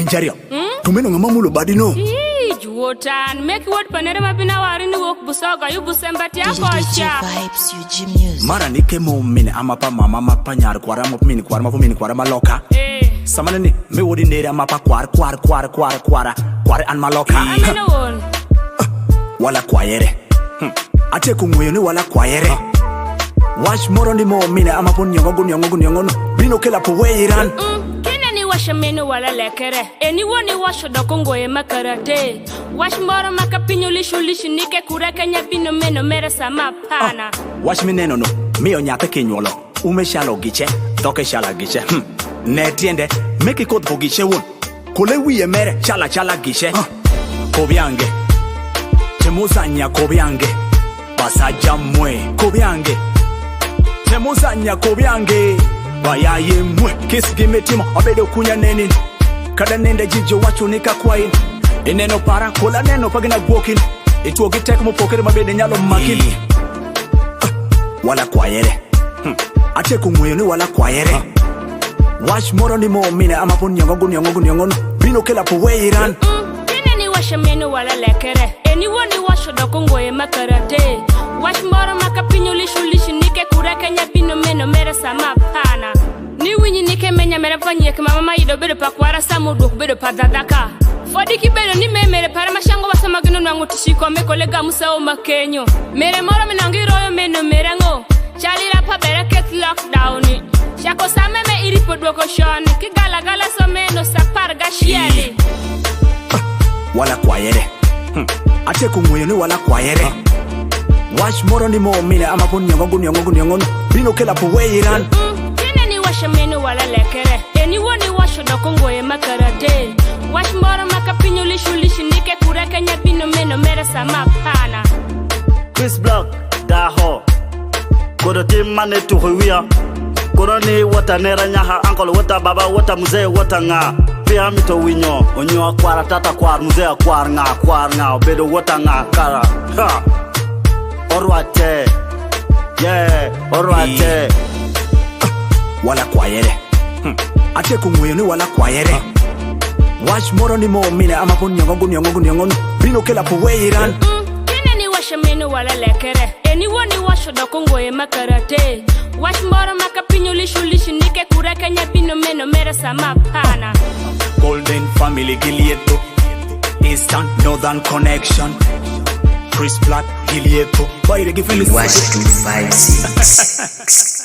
Minchario. Tumeno ngamamulo badino. Juotan make word panere mabina warini wok busoga yu busembati akosha. Vibes UG Music. Mara nike mumine amapa mama mapanyar kwara mupmini kwara mapumini kwara maloka. Samana ni me wodi nere amapa kwara an maloka. Amena won. Wala kwayere. Ate kungweyo ni wala kwayere. Wash moro ni mumine amapun nyongo bino kela po weiran. Washa menu wala lekere eni woni washo dokongo e makarate wash moro makapinyo lishulishi nike kureka nyabino meno mere sama pana wash mineno no miyo nyaka kinyuolo ume shalo giche doke shala giche ne tiende meki kod po giche won kole wiye mere chala giche kobiange temuzanya kobiange basaja mwe kobiange temuzanya kobiange bayaye mwe kisigi metima abedo kunya nenin kada nende jijo wacho nika kwain eneno para kola neno pagina gwokin etuo gitek mo pokere mabede nyalo makin wala kwayere ate kungweyo ni wala kwayere wash moro ni mo mine amapon nyongo bino kela po weiran kene ni washa menu wala lekere eni woni washo dokongo e makarate wash moro makapinyo lishulishi nike kureka nyabino meno mere sama pana ni winyi nike menya mere panyek mama ido bedo pakwara samudu bedo padadaka fodi kibedo ni mere para mashango basama gino nangu tishiko me kolega musao makenyo mere moro minangiro yo meno merango chali rapa bereket lockdown shako same me iripo dwoko shoni kigala so meno sapar gashieli wala kwayere ate kungweyo ni wala kwayere wash moro ni mo mine amapon nyongo bino kela po weiran washa menu wala lekere eni woni washo dokongo e makarate wash moro makapinyo lishulishi nike kureka nyabino meno mere sama pana Chris Block daho kodo tim mane tuhuwia kodo ni wata nera nyaha uncle wata baba wata mzee wata nga pia mito winyo onyo kwara tata kwar mzee kwar nga bedo wata nga kara ha orwate orwate wala kwayere ate kungweyo ni wala kwayere wash moro ni mo mine amapon nyongo bino kela po weiran kene ni washa menu wala lekere eni woni washo dokongo e makarate wash moro makapinyo lishulishi nike kureka nyabino meno mere sama pana Golden Family Gilieto Eastern Northern Connection Chris Black Gilieto Baire gifeli Wash 256